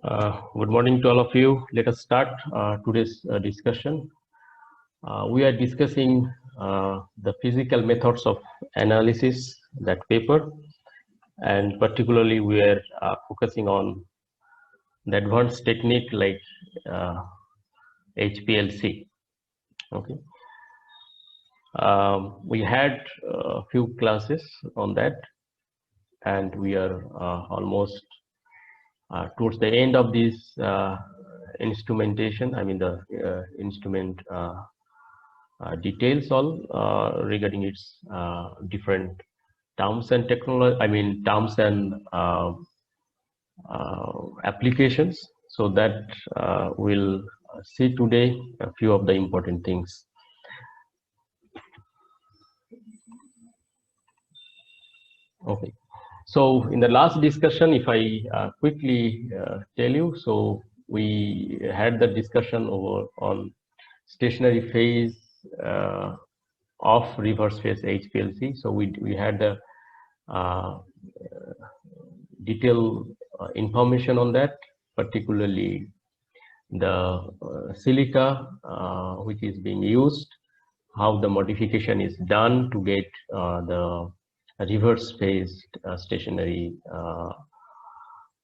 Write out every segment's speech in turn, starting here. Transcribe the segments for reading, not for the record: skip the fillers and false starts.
Good morning to all of you. Let us start today's discussion. We are discussing the physical methods of analysis, that paper, and particularly we are focusing on the advanced technique like HPLC. Okay. We had a few classes on that, and we are almost towards the end of this instrumentation. I mean the instrument details all regarding its different terms and technology. I mean terms and applications. So that we'll see today a few of the important things. Okay. So in the last discussion, if I quickly tell you, so we had the discussion over on stationary phase of reverse phase HPLC. So we had the detailed information on that, particularly the silica which is being used, how the modification is done to get the reverse phase stationary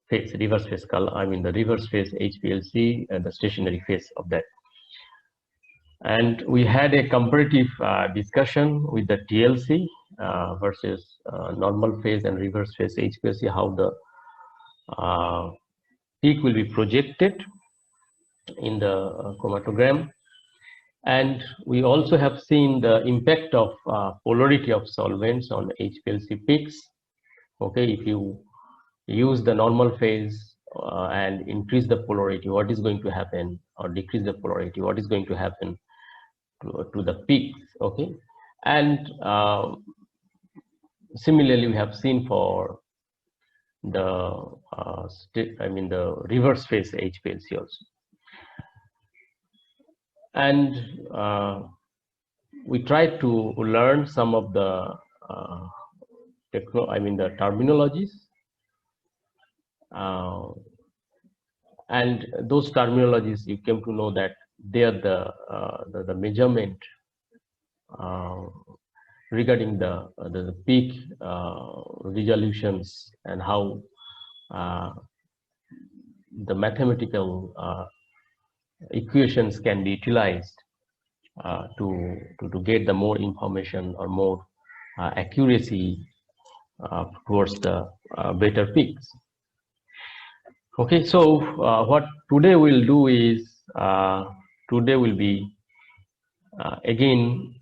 phase, reverse phase color, I mean the reverse phase HPLC and the stationary phase of that. And we had a comparative discussion with the TLC versus normal phase and reverse phase HPLC, how the peak will be projected in the chromatogram. And we also have seen the impact of polarity of solvents on HPLC peaks. Okay, if you use the normal phase and increase the polarity, what is going to happen, or decrease the polarity, what is going to happen to the peaks? Okay, and similarly, we have seen for the the reverse phase HPLC also. And we tried to learn some of the the terminologies, and those terminologies you came to know that they are the measurement regarding the peak resolutions and how the mathematical equations can be utilized to get the more information or more accuracy towards the better peaks. Okay, so what today we'll do is today will be again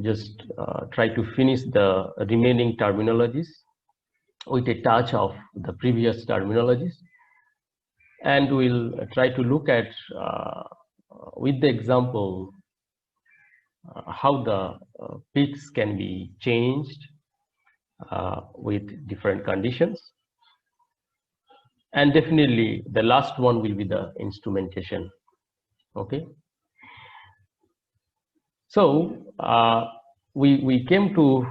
just try to finish the remaining terminologies with a touch of the previous terminologies. And we'll try to look at, with the example, how the peaks can be changed with different conditions. And definitely the last one will be the instrumentation. Okay. So we came to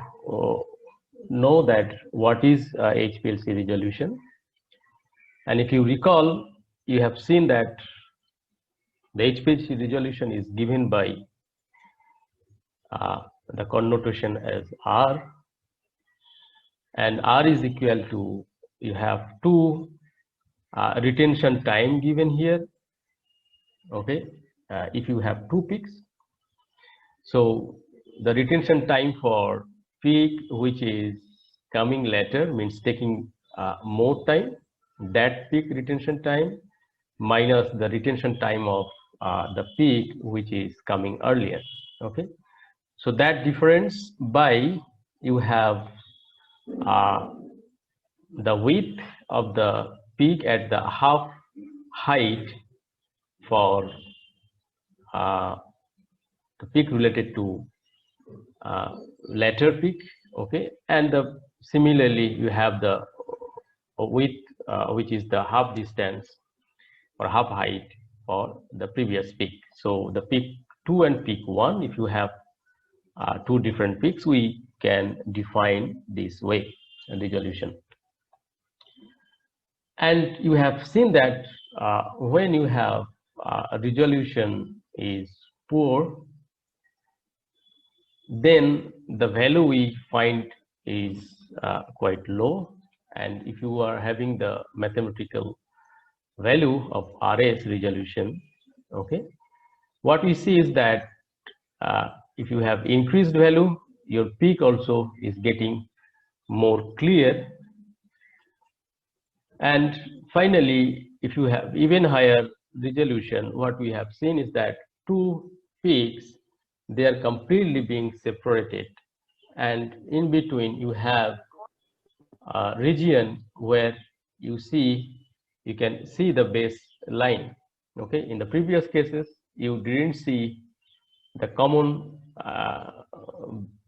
know that what is HPLC resolution. And if you recall, you have seen that the HPLC resolution is given by the connotation as R, and R is equal to, you have two retention time given here. Okay, if you have two peaks, so the retention time for peak which is coming later, means taking more time, that peak retention time minus the retention time of the peak which is coming earlier. Okay, so that difference by, you have the width of the peak at the half height for the peak related to later peak. Okay, and similarly you have the width which is the half distance or half height for the previous peak. So the peak 2 and peak 1, if you have two different peaks, we can define this way resolution. And you have seen that when you have resolution is poor, then the value we find is quite low. And if you are having the mathematical value of RS resolution, okay, what we see is that if you have increased value, your peak also is getting more clear. And finally, if you have even higher resolution, what we have seen is that two peaks, they are completely being separated, and in between you have a region where you can see the baseline. Okay, in the previous cases you didn't see the common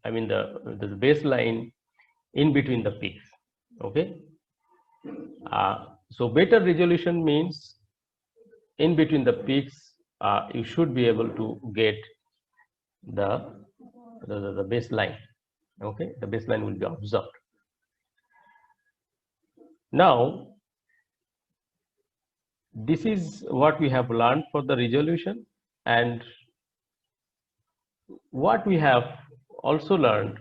the baseline in between the peaks. Okay, so better resolution means in between the peaks you should be able to get the baseline. Okay, the baseline will be observed. Now this is what we have learned for the resolution, and what we have also learned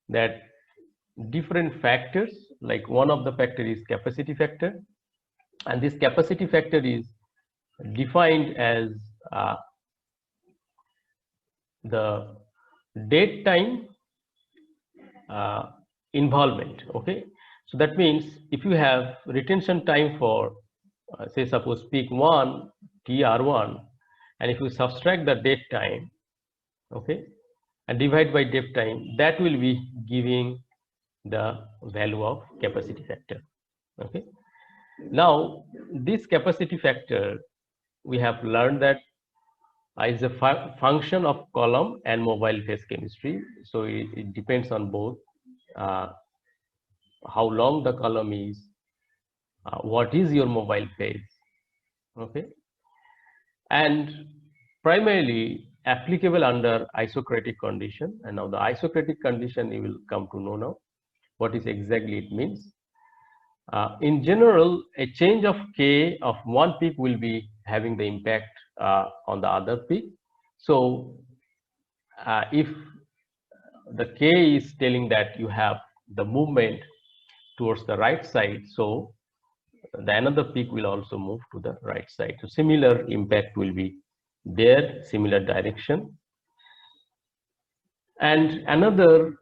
that different factors, like one of the factor is capacity factor, and this capacity factor is defined as the dead time involvement. Okay, so that means if you have retention time for say suppose peak 1 TR1, and if you subtract the dead time, okay, and divide by dead time, that will be giving the value of capacity factor. Okay, now this capacity factor we have learned that is a function of column and mobile phase chemistry. So it depends on both how long the column is, what is your mobile phase. Okay, and primarily applicable under isocratic condition. And now the isocratic condition you will come to know now what is exactly it means. In general, a change of K of one peak will be having the impact on the other peak. So if the K is telling that you have the movement towards the right side, so the another peak will also move to the right side. So similar impact will be there, similar direction. And another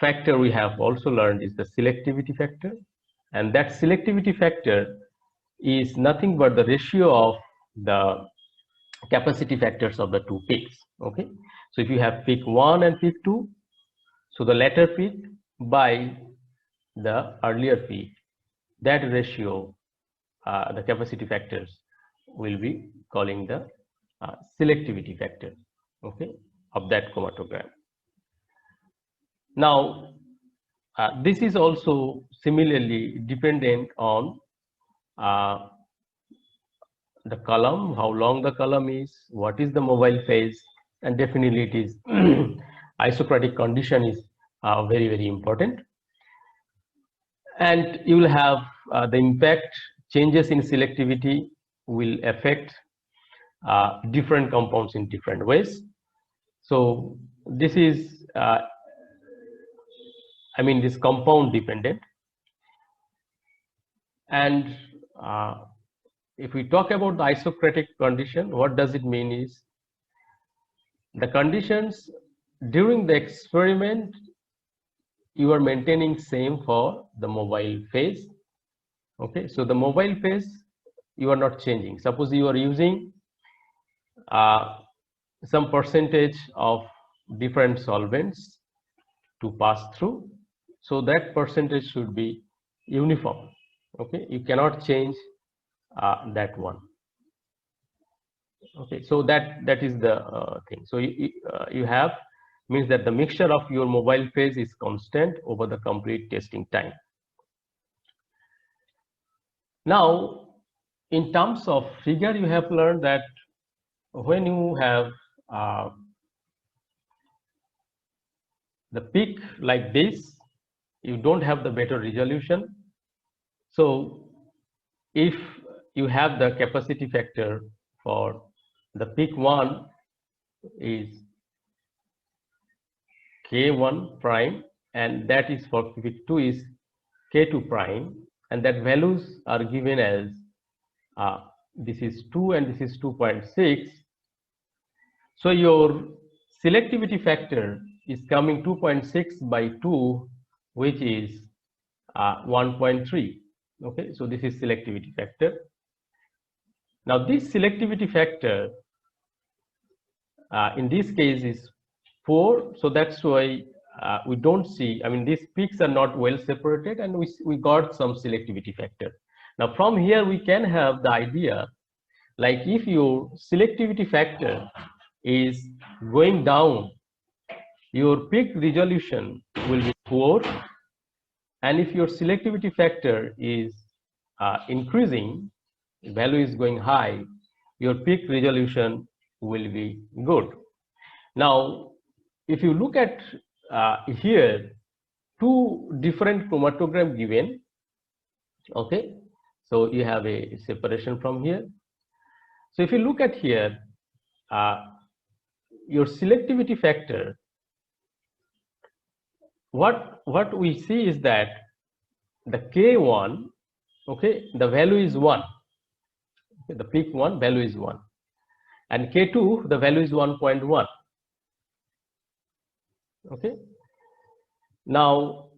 factor we have also learned is the selectivity factor, and that selectivity factor is nothing but the ratio of the capacity factors of the two peaks. Okay, so if you have peak 1 and peak 2, so the latter peak by the earlier peak, that ratio, the capacity factors will be calling the selectivity factor, okay, of that chromatogram. Now this is also similarly dependent on the column, how long the column is, what is the mobile phase, and definitely it is isocratic condition is very, very important. And you will have the impact changes in selectivity will affect different compounds in different ways. So this is this compound dependent. And if we talk about the isocratic condition, what does it mean is the conditions during the experiment you are maintaining same for the mobile phase. Okay, so the mobile phase you are not changing. Suppose you are using some percentage of different solvents to pass through, so that percentage should be uniform. Okay, you cannot change that one. Okay, so that is the thing. So you have means that the mixture of your mobile phase is constant over the complete testing time. Now in terms of figure, you have learned that when you have the peak like this, you don't have the better resolution. So if you have the capacity factor for the peak 1 is K1 prime, and that is for peak 2 is K2 prime, and that values are given as this is 2 and this is 2.6. So your selectivity factor is coming 2.6 by 2, which is 1.3. Okay, so this is selectivity factor. Now this selectivity factor in this case is 4, so that's why we don't see, I mean, these peaks are not well separated, and we got some selectivity factor. Now from here we can have the idea, like if your selectivity factor is going down, your peak resolution will be 4, and if your selectivity factor is increasing, value is going high, your peak resolution will be good. Now if you look at here, two different chromatogram given. Okay, so you have a separation from here. So if you look at here, your selectivity factor, what we see is that the K1, okay, the value is 1. Okay, the peak 1 value is 1, and K2 the value is 1.1. Okay, now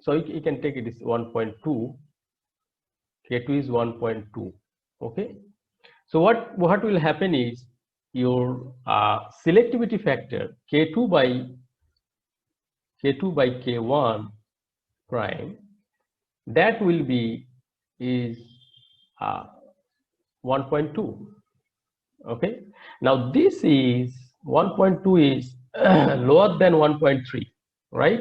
so you can take it is 1.2, K2 is 1.2. Okay, so what will happen is your selectivity factor K2 by K1 prime, that will be is 1.2. Okay, now this is 1.2 is lower than 1.3, right?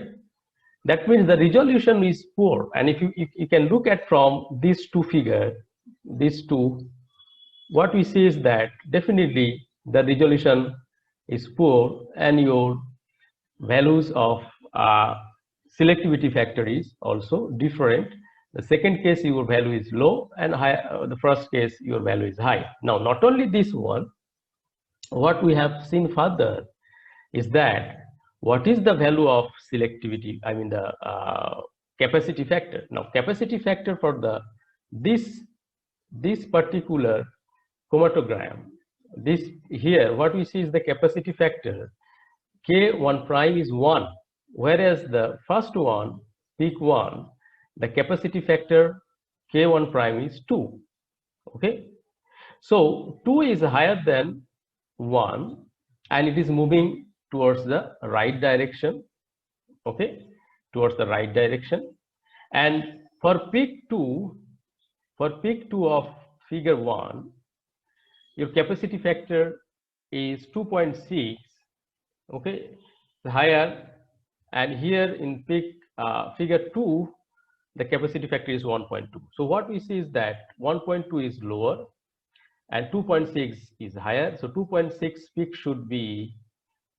That means the resolution is poor, and if you can look at from these two figures, these two, what we see is that definitely the resolution is poor, and your values of selectivity factor is also different. The second case your value is low, and high, the first case your value is high. Now not only this one, what we have seen further is that what is the value of selectivity, I mean the capacity factor. Now capacity factor for the this particular chromatogram, this here, what we see is the capacity factor K1 prime is 1, whereas the first one, peak 1, the capacity factor K1 prime is 2. Okay, so 2 is higher than 1, and it is moving towards the right direction. Okay, towards the right direction. And for peak 2 of figure 1, your capacity factor is 2.6. okay, higher, and here in peak figure 2 the capacity factor is 1.2. so what we see is that 1.2 is lower and 2.6 is higher. So 2.6 peak should be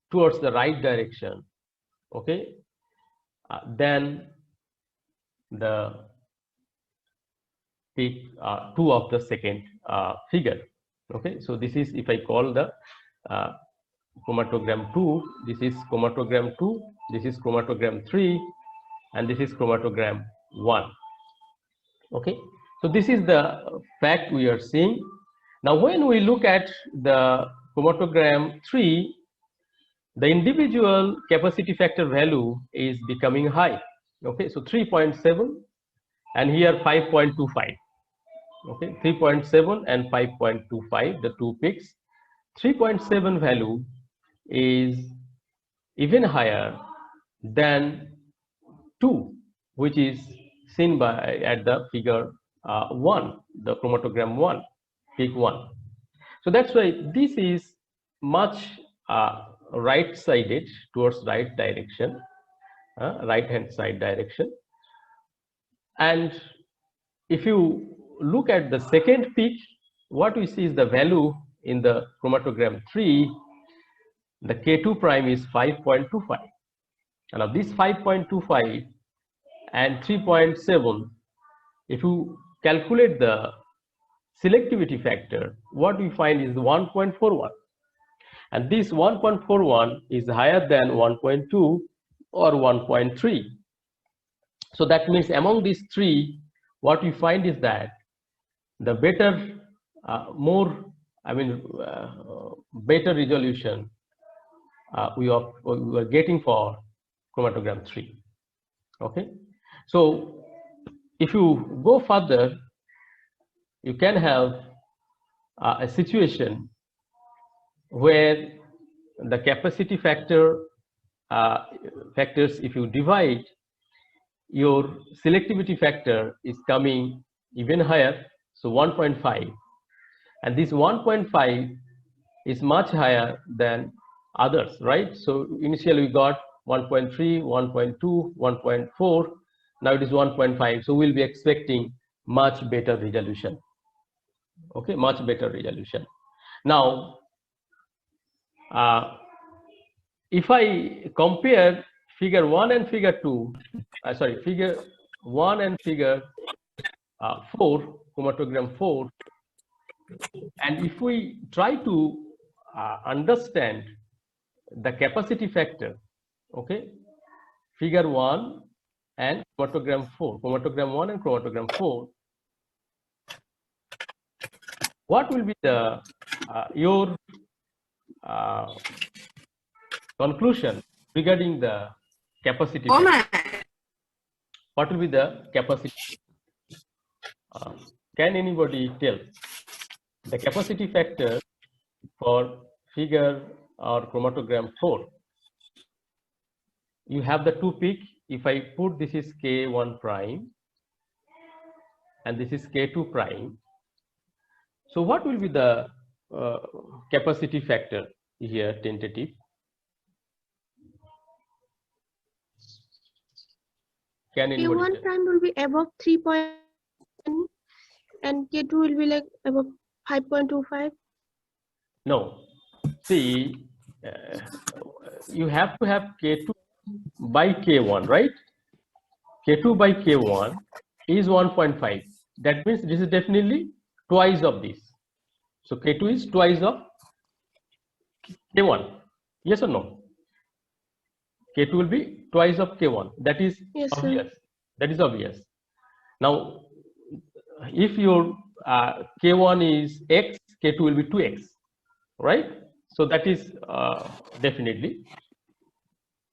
towards the right direction, okay, then the peak 2 of the second figure. Okay, so this is, if I call the chromatogram 2, this is chromatogram 2, this is chromatogram 3, and this is chromatogram 1. Okay, so this is the fact we are seeing. Now when we look at the chromatogram 3, the individual capacity factor value is becoming high. Okay, so 3.7 and here 5.25. okay, 3.7 and 5.25, the two peaks. 3.7 value is even higher than 2, which is seen by at the figure 1, the chromatogram 1, peak 1. So that's why this is much right sided towards right direction, right hand side direction. And if you look at the second peak, what we see is the value in the chromatogram 3, the K2 prime is 5.25. Now this 5.25 and 3.7, if you calculate the selectivity factor, what we find is 1.41, and this 1.41 is higher than 1.2 or 1.3. So that means among these three, what we find is that the better, better resolution we are getting for chromatogram 3. Okay, so if you go further, you can have a situation where the capacity factors, if you divide, your selectivity factor is coming even higher, so 1.5, and this 1.5 is much higher than others, right? So initially we got 1.3, 1.2, 1.4, now it is 1.5, so we'll be expecting much better resolution. Okay, much better resolution. Now if I compare figure 1 and figure 2, figure 1 and figure 4, chromatogram 4, and if we try to understand the capacity factor, okay, figure 1 and chromatogram 4, chromatogram 1 and chromatogram 4, what will be the your conclusion regarding the capacity factor? What will be the capacity? Can anybody tell the capacity factor for figure or chromatogram 4? You have the two peak. If I put this is K1 prime and this is K2 prime, so what will be the capacity factor here, tentative? Can anybody K1 prime will be above 3.0 and K2 will be like above 5.25. No, see, you have to have K2 by K1, right? K2 by K1 is 1.5. That means this is definitely twice of this. So K2 is twice of K1. Yes or no? K2 will be twice of K1. That is obvious. Sir. That is obvious. Now, if your K1 is X, K2 will be 2X, right? So that is definitely.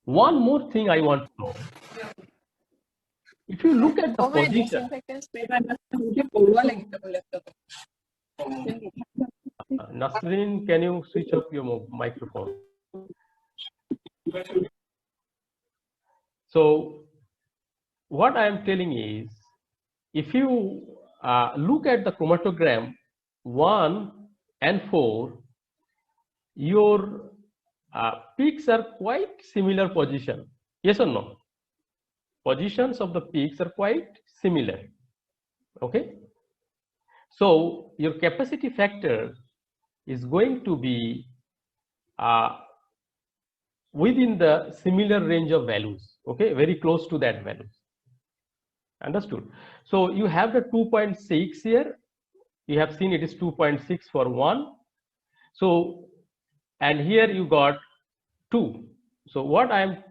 One more thing I want to know. If you look at the position, Nasrin, can you switch off your microphone? So what I am telling is, if you look at the chromatogram 1 and 4, your peaks are quite similar position. Yes or no? Positions of the peaks are quite similar. Okay. So your capacity factor is going to be within the similar range of values. Okay, very close to that value. Understood? So you have the 2.6 here. You have seen it is 2.6 for 1. So, and here you got 2. So what I'm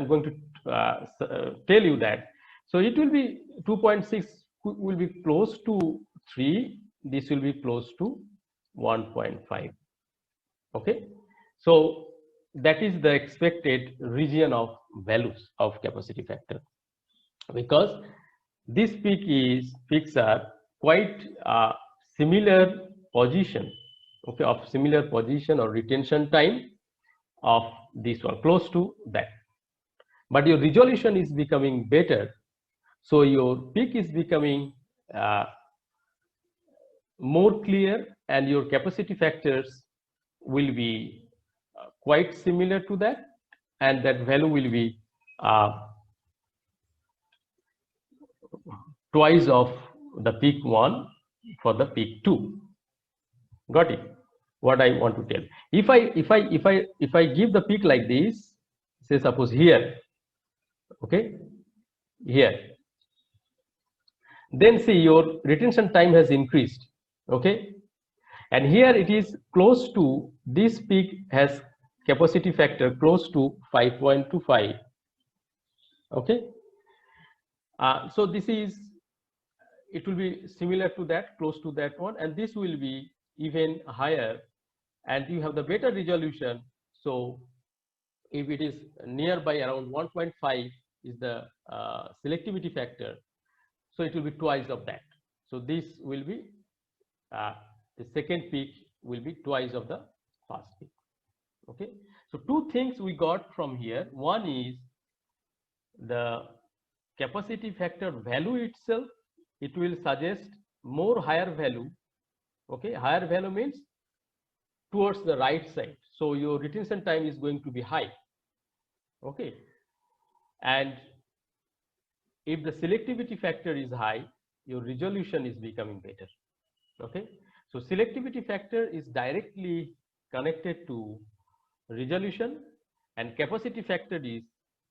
going to tell you that, so it will be 2.6 will be close to 3. This will be close to 1.5. Okay. So that is the expected region of values of capacity factor, because this peaks are quite similar position, okay, of similar position or retention time of this one, close to that. But your resolution is becoming better, so your peak is becoming more clear, and your capacity factors will be quite similar to that, and that value will be twice of the peak 1 for the peak 2. Got it? What I want to tell. If I give the peak like this, say suppose here, Okay, here. Then see your retention time has increased. Okay, and here it is close to, this peak has capacity factor close to 5.25. Okay, so this is, it will be similar to that, close to that one, and this will be even higher, and you have the better resolution. So if it is nearby around 1.5 is the selectivity factor, so it will be twice of that. So this will be the second peak will be twice of the first peak. Okay, so two things we got from here. One is the capacity factor value itself, it will suggest more higher value. Okay, higher value means towards the right side, so your retention time is going to be high. Okay, and if the selectivity factor is high, your resolution is becoming better. Okay, so selectivity factor is directly connected to resolution, and capacity factor is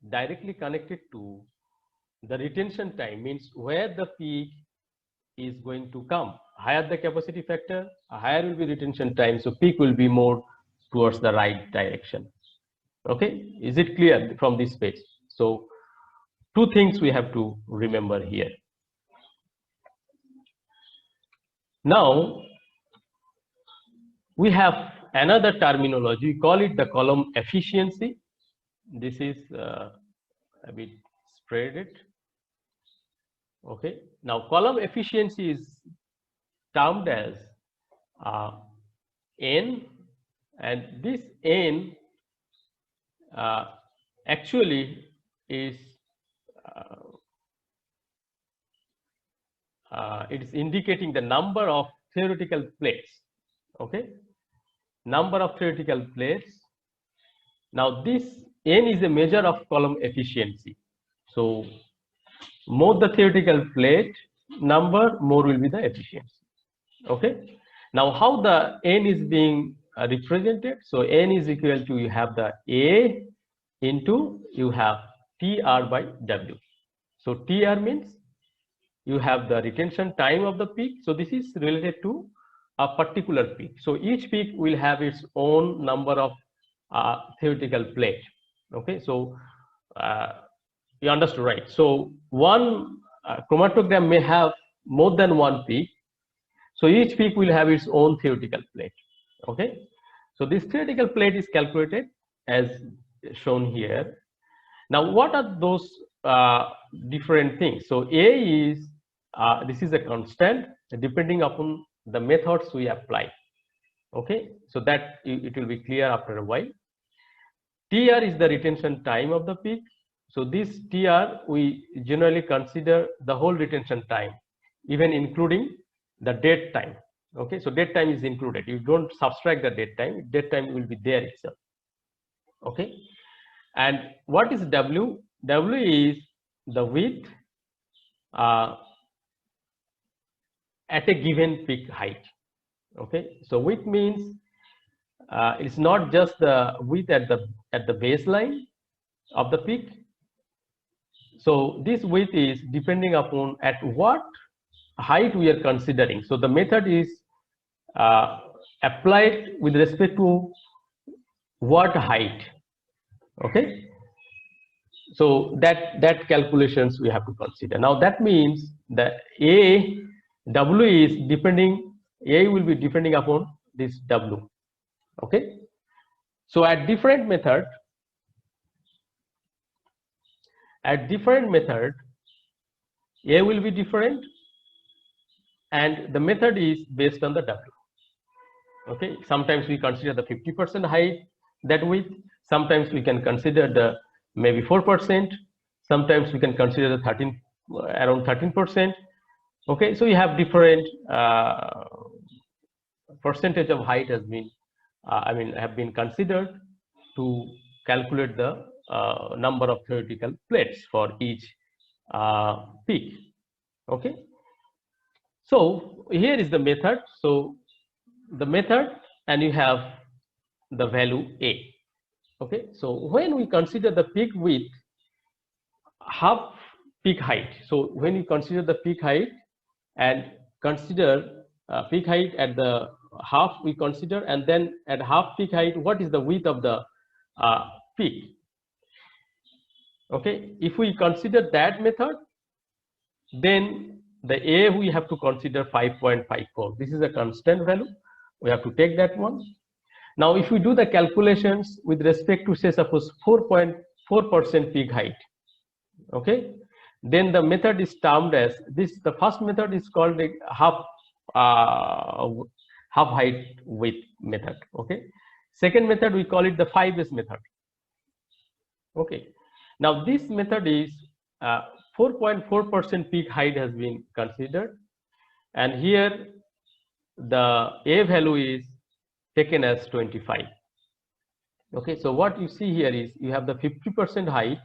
directly connected to the retention time, means where the peak is going to come. Higher the capacity factor, higher will be retention time, so peak will be more towards the right direction. Okay, is it clear from this page? So two things we have to remember here. Now we have another terminology, we call it the column efficiency. This is a bit spread. Okay, now column efficiency is termed as N, and this N actually is it is indicating the number of theoretical plates. Okay, number of theoretical plates. Now this N is a measure of column efficiency. So more the theoretical plate number, more will be the efficiency. Okay, now how the N is being represented? So N is equal to, you have the A into, you have TR by W. So TR means you have the retention time of the peak. So this is related to a particular peak. So each peak will have its own number of theoretical plate. Okay, so you understood, right? So one chromatogram may have more than one peak, so each peak will have its own theoretical plate. Okay, so this theoretical plate is calculated as shown here. Now what are those different things? So A is this is a constant depending upon the methods we apply. Okay, so that it will be clear after a while. TR is the retention time of the peak. So this TR, we generally consider the whole retention time, even including the dead time. Okay, so dead time is included. You don't subtract the dead time. Dead time will be there itself. Okay, and what is W? W is the width at a given peak height. Okay, so width means it's not just the width at the baseline of the peak. So this width is depending upon at what height we are considering. So the method is applied with respect to what height. Okay, so that calculations we have to consider. Now that means that W is depending, A will be depending upon this W. Okay, so at different method, A will be different, and the method is based on the W. Okay, sometimes we consider the 50% height, that width. Sometimes we can consider the maybe 4%. Sometimes we can consider the around 13%. Okay, so you have different percentage of height has been have been considered to calculate the number of theoretical plates for each peak. Okay, so here is the method. So the method, and you have the value A. Okay, so when we consider the peak width, half peak height. So when you consider the peak height and consider peak height at the half we consider, and then at half peak height, what is the width of the peak? Okay, if we consider that method, then the A we have to consider 5.54. This is a constant value. We have to take that one. Now, if we do the calculations with respect to, say, suppose 4.4% peak height, okay, then the method is termed as this. The first method is called the half height width method. Okay, second method we call it the 5S method. Okay, now this method is 4.4% peak height has been considered, and here the A value is taken as 25. Okay, so what you see here is you have the 50% height.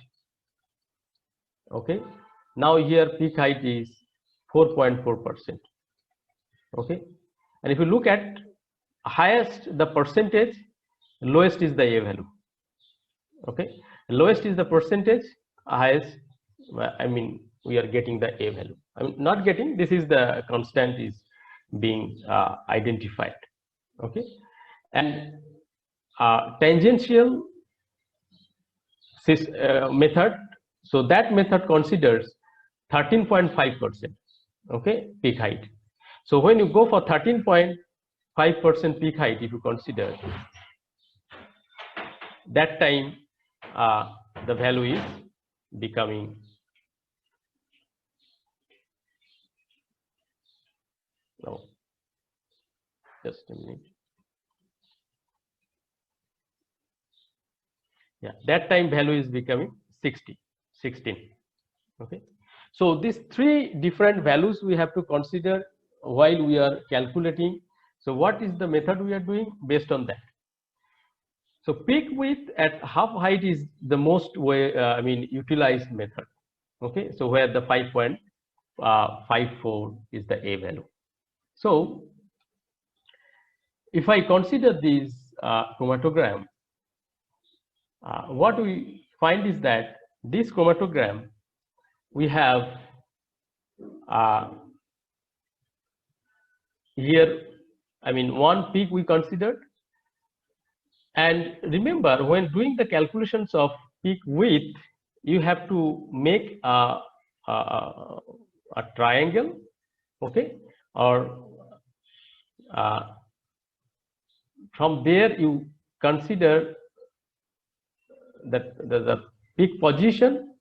Okay, now here peak height is 4.4%. Okay, and if you look at highest the percentage, lowest is the A value. Okay, lowest is the percentage, highest, I mean, we are getting the A value. I mean, not getting, this is the constant is being identified. Okay, and tangential method, so that method considers 13.5%. okay, peak height. So when you go for 13.5% peak height, if you consider that time, the value is becoming, no, just a minute. Yeah, that time value is becoming 16. Okay, so these three different values we have to consider while we are calculating. So what is the method we are doing based on that? So peak width at half height is the most utilized method. Okay, so where the 5.54 is the A value. So if I consider this chromatogram, what we find is that this chromatogram, we have here, I mean, one peak we considered. And remember, when doing the calculations of peak width, you have to make a triangle, okay, or from there you consider that the peak position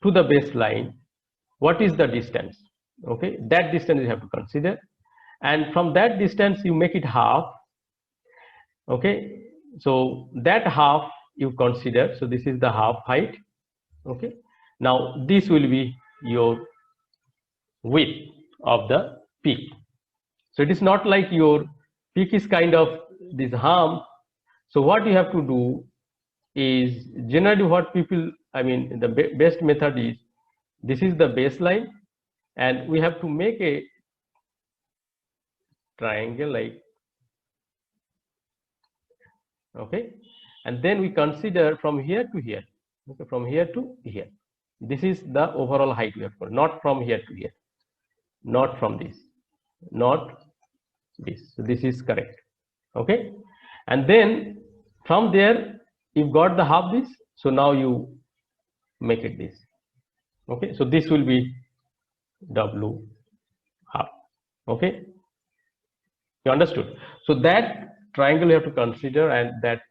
to the baseline, what is the distance? Okay, that distance you have to consider, and from that distance you make it half. Okay, so that half you consider, so this is the half height. Okay, now this will be your width of the peak. So it is not like your peak is kind of this hump. So what you have to do is, generally what people, I mean, the best method is, this is the baseline, and we have to make a triangle like, okay, and then we consider from here to here. Okay, from here to here, this is the overall height we have got, not from here to here, not from this, not this. So this is correct. Okay, and then from there you've got the half this, so now you make it this. Okay, so this will be W half. Okay, you understood? So that triangle you have to consider, and that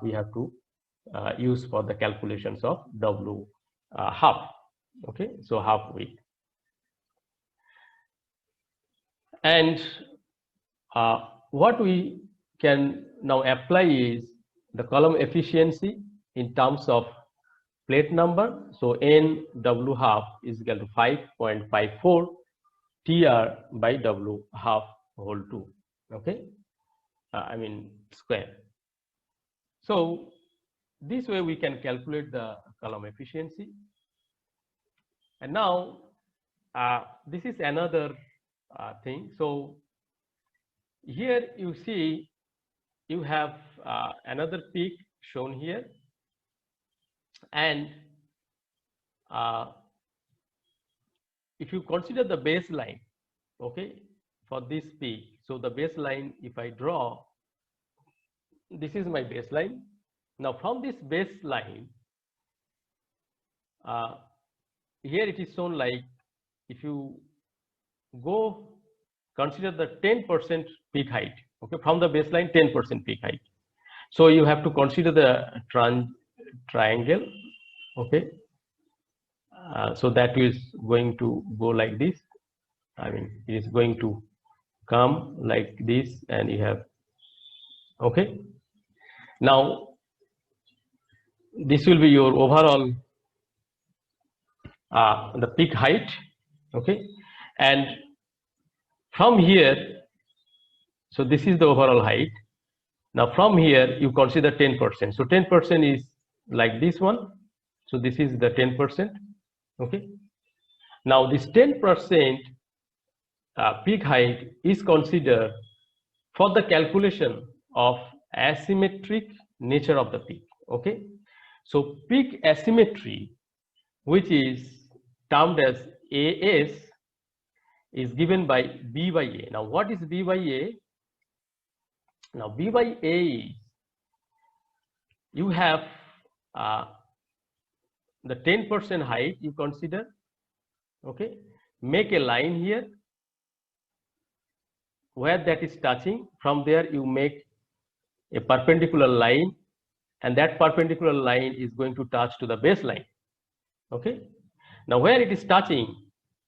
we have to use for the calculations of W half. Okay, so half width. And what we can now apply is the column efficiency in terms of plate number. So N W half is equal to 5.54 TR by W half whole 2. Okay, I mean square. So this way we can calculate the column efficiency. And now this is another thing. So here you see you have another peak shown here, and if you consider the baseline, okay, for this peak, so the baseline, if I draw, this is my baseline. Now from this baseline, here it is shown like, if you go consider the 10% peak height, okay, from the baseline 10% peak height. So you have to consider the triangle, okay. So that is going to go like this. I mean, it is going to come like this, and you have, okay. Now this will be your overall the peak height, okay. And from here, so this is the overall height. Now from here you consider 10%. So 10% is like this one. So this is the 10%, okay. Now this 10% peak height is considered for the calculation of asymmetric nature of the peak, okay. So peak asymmetry, which is termed as AS, is given by B by A. Now what is B by A? Now B by A is, you have the 10% height you consider, okay. Make a line here where that is touching. From there you make a perpendicular line, and that perpendicular line is going to touch to the baseline, okay. Now where it is touching,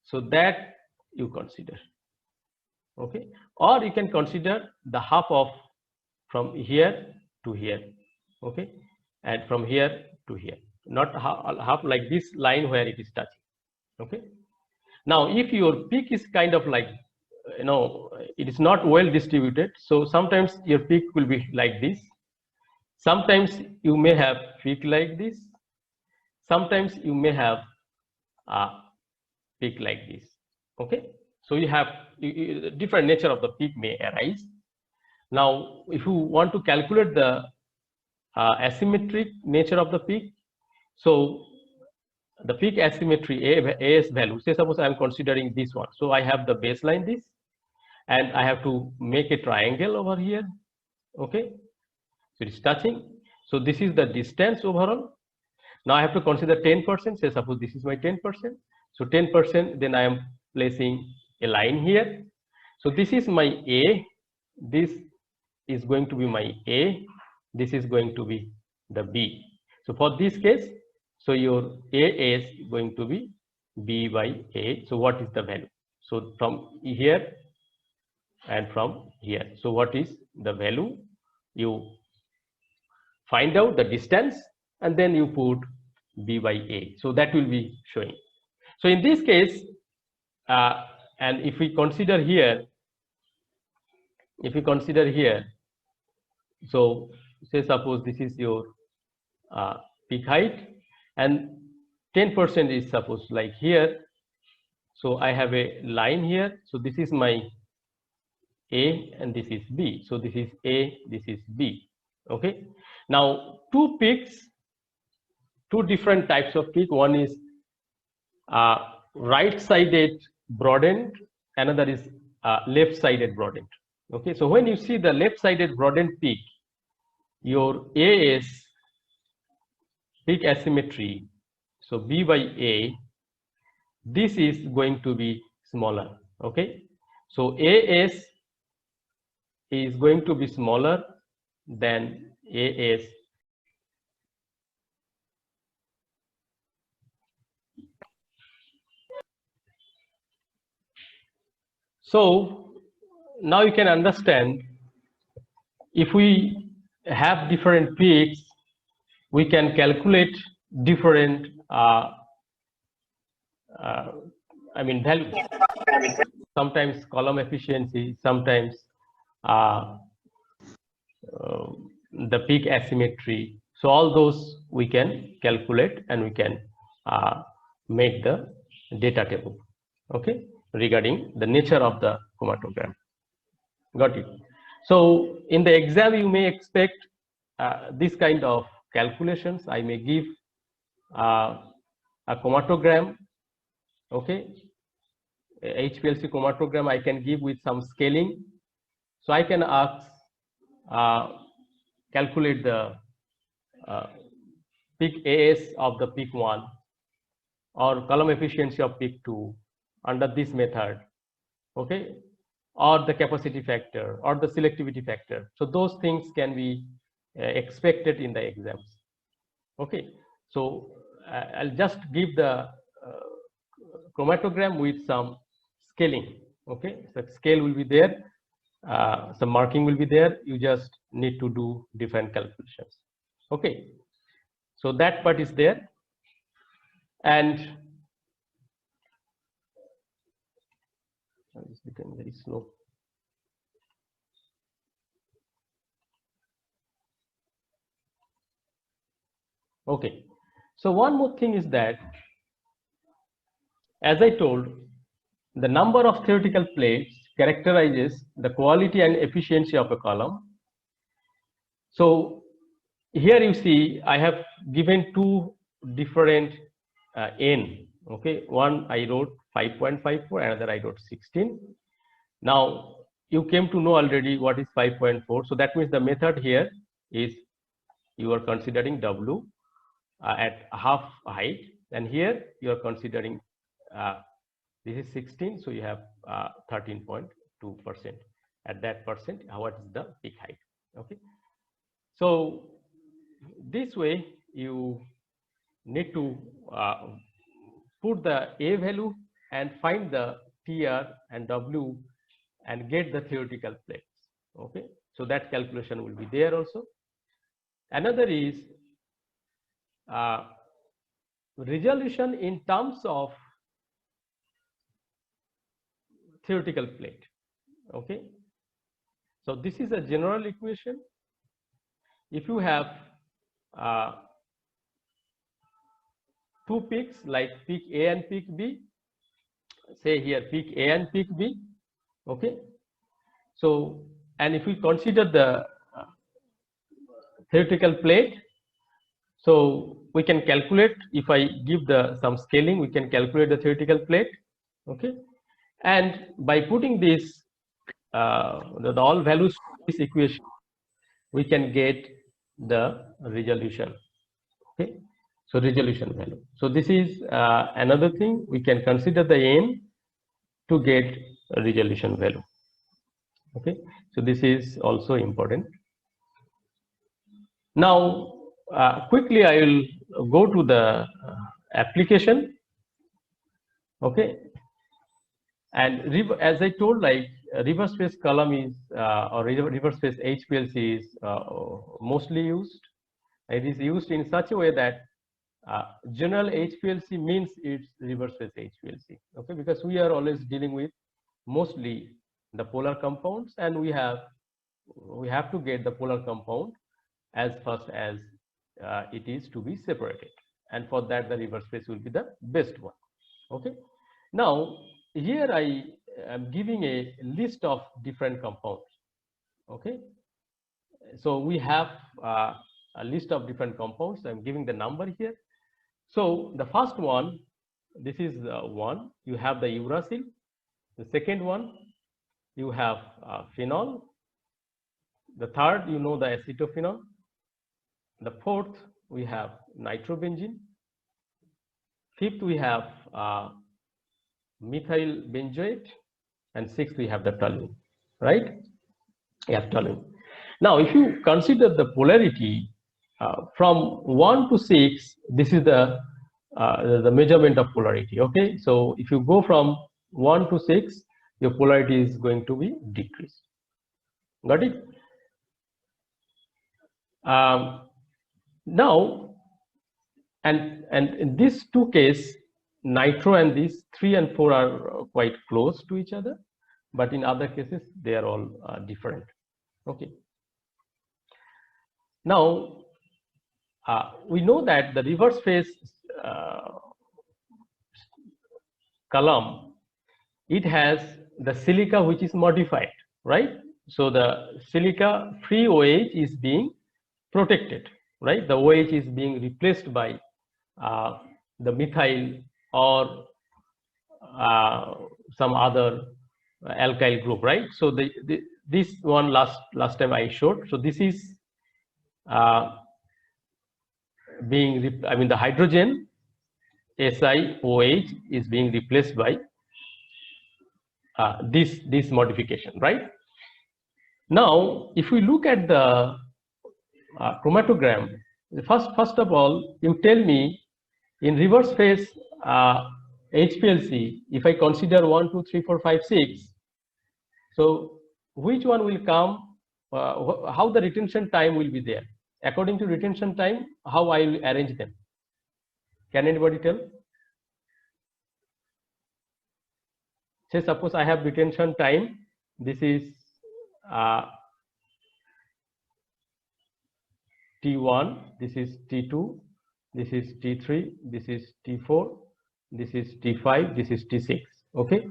so that you consider, okay. Or you can consider the half of from here to here, okay, and from here to here, not half like this line where it is touching, okay. Now if your peak is kind of like, you know, it is not well distributed, so sometimes your peak will be like this, sometimes you may have peak like this, sometimes you may have a peak like this, okay. So you have different nature of the peak may arise. Now if you want to calculate the asymmetric nature of the peak, so the peak asymmetry AS value, say suppose I am considering this one, so I have the baseline this, and I have to make a triangle over here, okay. So it is touching, so this is the distance overall. Now I have to consider 10%, say suppose this is my 10%, so 10%, then I am placing a line here. So this is my A, this is going to be my A, this is going to be the B. So for this case, so your A is going to be B by A. So what is the value? So from here and from here, so what is the value? You find out the distance and then you put B by A. So that will be showing. So in this case, and if we consider here, so say suppose this is your peak height, and 10% is suppose like here. So I have a line here. So this is my A and this is B. So this is A, this is B. Okay. Now two peaks, two different types of peak. One is right-sided broadened, another is left-sided broadened. Okay. So when you see the left-sided broadened peak, your A is peak asymmetry, so B by A, this is going to be smaller, okay. So AS is going to be smaller than AS. So now you can understand, if we have different peaks, we can calculate different values. Sometimes column efficiency, sometimes the peak asymmetry. So all those we can calculate, and we can make the data table, okay, regarding the nature of the chromatogram. Got it? So in the exam you may expect this kind of calculations. I may give a chromatogram, okay, HPLC chromatogram I can give with some scaling. So I can ask, calculate the peak AS of the peak 1 or column efficiency of peak 2 under this method, okay, or the capacity factor or the selectivity factor. So those things can be expected in the exams. Okay, so I'll just give the chromatogram with some scaling. Okay, so scale will be there, some marking will be there. You just need to do different calculations. Okay, so that part is there, and it's becoming very slow. Okay, so one more thing is that, as I told, the number of theoretical plates characterizes the quality and efficiency of a column. So here you see I have given two different n. Okay, one I wrote 5.54, another I wrote 16. Now you came to know already what is 5.4. So that means the method here is you are considering W at half height, and here you are considering this is 16, so you have 13.2% at that percent. What is the peak height? Okay, so this way you need to put the A value and find the TR and W and get the theoretical plates. Okay, so that calculation will be there also. Another is resolution in terms of theoretical plate. Okay, so this is a general equation. If you have two peaks like peak A and peak B, say here peak A and peak B, okay, so and if we consider the theoretical plate, so we can calculate, if I give the some scaling, we can calculate the theoretical plate. Okay, and by putting this the all values of this equation, we can get the resolution. Okay, so resolution value. So this is another thing, we can consider the n to get a resolution value. Okay, so this is also important. Now quickly I will go to the application. Okay, and as I told, like reverse phase column is or reverse phase HPLC is mostly used. It is used in such a way that general HPLC means it's reverse phase HPLC. Okay, because we are always dealing with mostly the polar compounds, and we have to get the polar compound as fast as it is to be separated, and for that the reverse phase will be the best one. Okay, now here I am giving a list of different compounds. Okay, so we have a list of different compounds. I'm giving the number here. So the first one, this is one, you have the uracil. The second one, you have phenol. The third, you know, the acetophenol. The fourth, we have nitrobenzene. Fifth, we have methyl benzoate, and sixth, we have the toluene, right? You have toluene. Now, if you consider the polarity from 1 to 6, this is the measurement of polarity. Okay, so if you go from 1 to 6, your polarity is going to be decreased. Got it? Now, and in these two cases, nitro and these 3 and 4 are quite close to each other, but in other cases they are all different. Okay. Now we know that the reverse phase column, it has the silica which is modified, right? So the silica free OH is being protected, right? The OH is being replaced by the methyl or some other alkyl group, right? So this one last time I showed. So this is the hydrogen SiOH is being replaced by this modification, right? Now, if we look at the chromatogram, first of all, you tell me in reverse phase HPLC, if I consider 1, 2, 3, 4, 5, 6, so which one will come? How the retention time will be there? According to retention time, how I will arrange them? Can anybody tell? Say suppose I have retention time. This is T1, this is T2, this is T3, this is T4, this is T5, this is T6. Okay,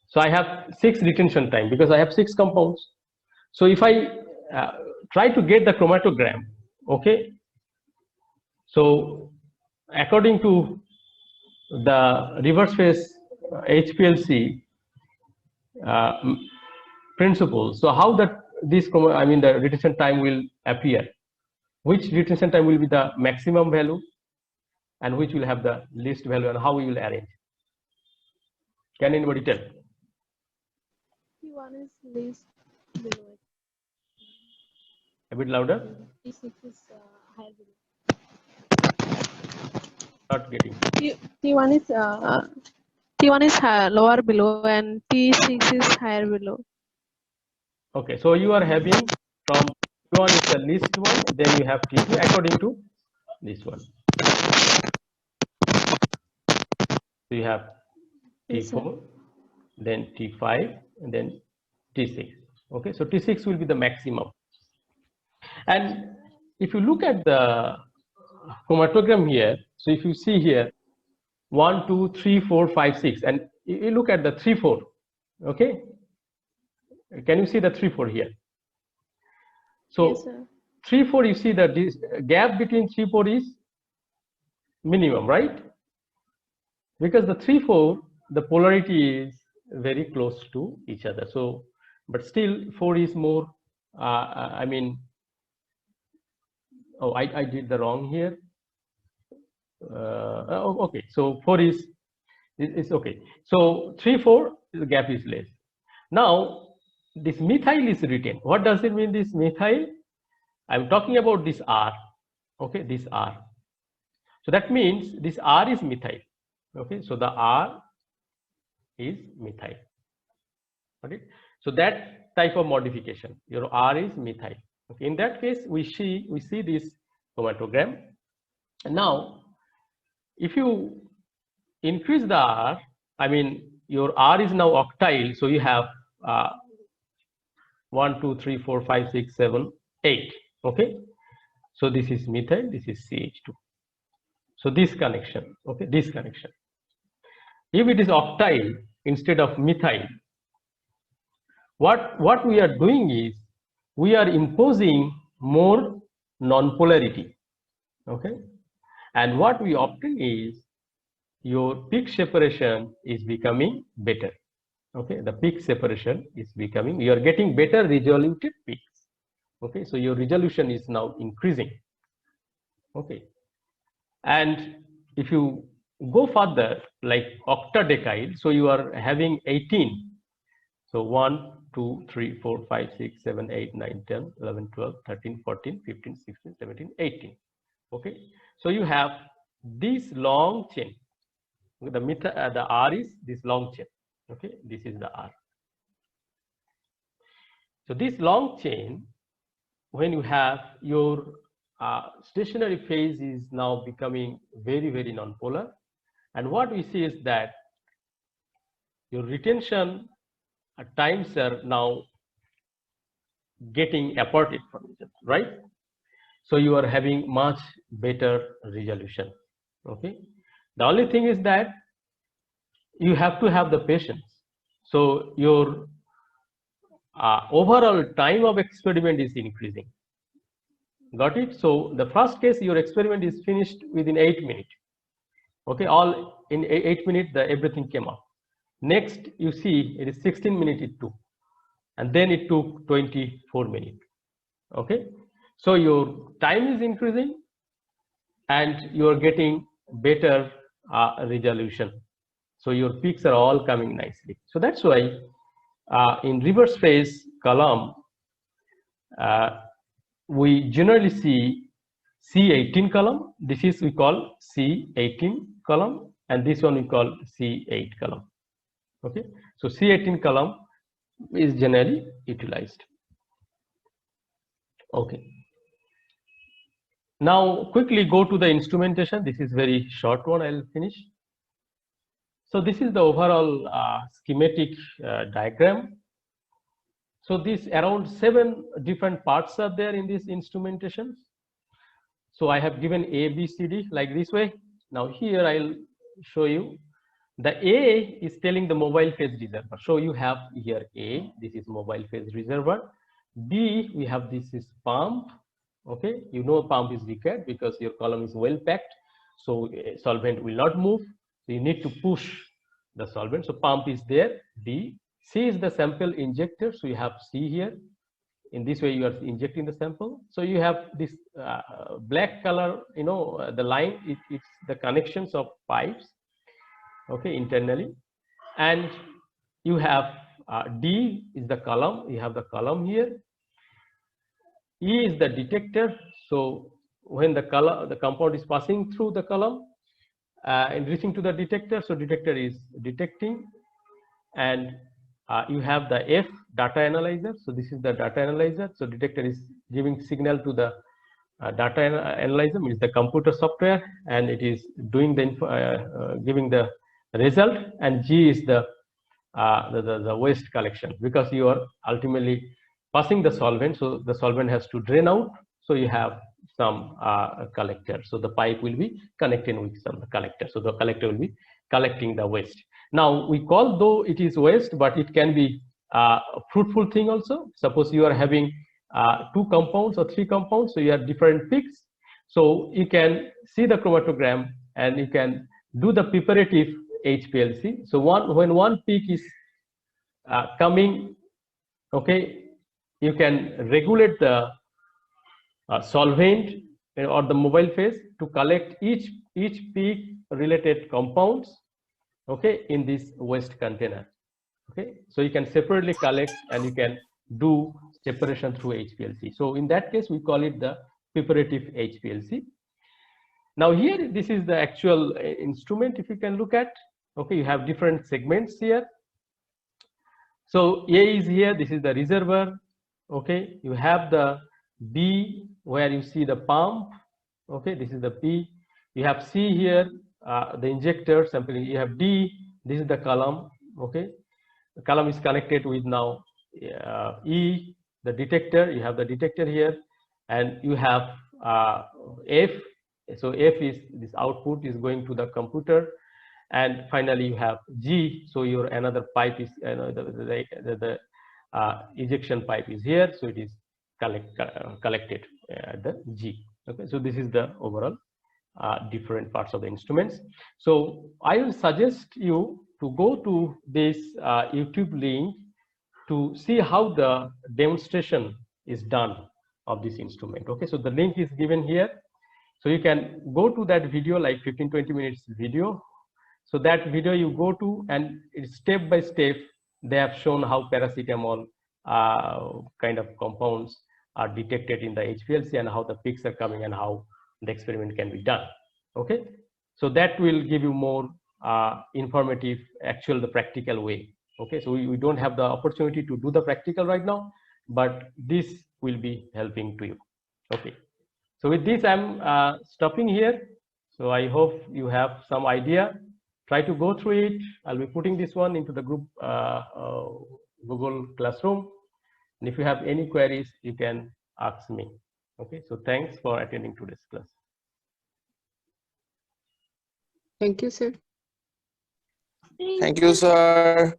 so I have 6 retention time because I have 6 compounds. So if I try to get the chromatogram, okay, so according to the reverse phase HPLC principle, so how the retention time will appear? Which retention time will be the maximum value and which will have the least value, and how we will arrange? Can anybody tell? T1 is least below. A bit louder. T6 is higher below. Not getting. T1 is lower below and T6 is higher below. Okay, so you are having from T1 is the least one, then you have T2 according to this one. So you have T4, then T5, and then T6. Okay, so T6 will be the maximum. And if you look at the chromatogram here, so if you see here 1, 2, 3, 4, 5, 6, and you look at the 3, 4. Okay, can you see the 3, 4 here? So Yes, 3, 4, you see that this gap between 3, 4 is minimum, right? Because the 3, 4, the polarity is very close to each other. So, but still 4 is more, I did the wrong here. Okay, so 4 is okay. So 3, 4, the gap is less. Now this methyl is written. What does it mean, this methyl? I'm talking about this R. Okay, this R. So that means this R is methyl. Okay, so the R is methyl. Okay, so that type of modification, your R is methyl. Okay, in that case, we see this chromatogram. And now, if you increase the R, your R is now octyl, so you have 1, 2, 3, 4, 5, 6, 7, 8. Okay, so this is methyl, this is CH2. So this connection, okay, this connection. If it is octyl instead of methyl, what we are doing is we are imposing more non-polarity. Okay, and what we obtain is your peak separation is becoming better. Okay, the peak separation is becoming, you are getting better resoluted peaks. Okay, so your resolution is now increasing. Okay, and if you go further like octadecyl, so you are having 18. So 1, 2, 3, 4, 5, 6, 7, 8, 9, 10, 11, 12, 13, 14, 15, 16, 17, 18. Okay, so you have this long chain. The R is this long chain. Okay, this is the R. So this long chain, when you have your stationary phase is now becoming very, very nonpolar, and what we see is that your retention times are now getting aparted from each other, right? So you are having much better resolution. Okay, the only thing is that you have to have the patience. So your overall time of experiment is increasing. Got it? So the first case, your experiment is finished within 8 minutes. Okay, all in 8 minutes, everything came up. Next, you see it is 16 minutes it took, and then it took 24 minutes. Okay, so your time is increasing and you are getting better resolution. So your peaks are all coming nicely. So that's why in reverse phase column, we generally see C18 column. This is we call C18 column, and this one we call C8 column. Okay, so C18 column is generally utilized. Okay, now quickly go to the instrumentation. This is very short one, I'll finish. So this is the overall schematic diagram. So this around 7 different parts are there in this instrumentation. So I have given A, B, C, D like this way. Now here I'll show you. The A is telling the mobile phase reservoir. So you have here A, this is mobile phase reservoir. B, we have this is pump. Okay, you know pump is required because your column is well packed. So solvent will not move. So you need to push the solvent. So pump is there. D. C is the sample injector. So you have C here. In this way you are injecting the sample. So you have this black color, you know, the line, it's the connections of pipes, okay, internally. And you have D is the column, you have the column here. E is the detector. So when the compound is passing through the column and reaching to the detector, so detector is detecting. And you have the F, data analyzer. So this is the data analyzer. So detector is giving signal to the data analyzer, means the computer software, and it is doing the giving the result. And G is the waste collection, because you are ultimately passing the solvent. So the solvent has to drain out. So you have some collector. So the pipe will be connected with some collector. So the collector will be collecting the waste. Now we call though it is waste, but it can be a fruitful thing also. Suppose you are having 2 compounds or 3 compounds, so you have different peaks. So you can see the chromatogram and you can do the preparative HPLC. So when one peak is coming, okay, you can regulate the solvent or the mobile phase to collect each peak related compounds, okay, in this waste container. Okay, so you can separately collect and you can do separation through HPLC. So in that case we call it the preparative HPLC. Now here this is the actual instrument, if you can look at. Okay, you have different segments here. So A is here, this is the reservoir. Okay, you have the B where you see the pump. Okay, this is the B. You have C here, the injector sampling. You have D, this is the column. Okay, the column is connected with now E, the detector. You have the detector here, and you have F. So F is this output is going to the computer, and finally you have G. So your another pipe is the ejection pipe is here. So it is collected at the G. Okay, so this is the overall different parts of the instruments. So I will suggest you to go to this YouTube link to see how the demonstration is done of this instrument. Okay, so the link is given here. So you can go to that video, like 15-20 minutes video. So that video you go to, and it's step by step they have shown how paracetamol kind of compounds are detected in the HPLC and how the peaks are coming and how the experiment can be done. Okay, so that will give you more informative, actual, the practical way. Okay, so we don't have the opportunity to do the practical right now, but this will be helping to you. Okay, so with this I'm stopping here. So I hope you have some idea. Try to go through it. I'll be putting this one into the group Google Classroom. And if you have any queries, you can ask me. Okay, so thanks for attending today's class. Thank you, sir. Thank you, sir.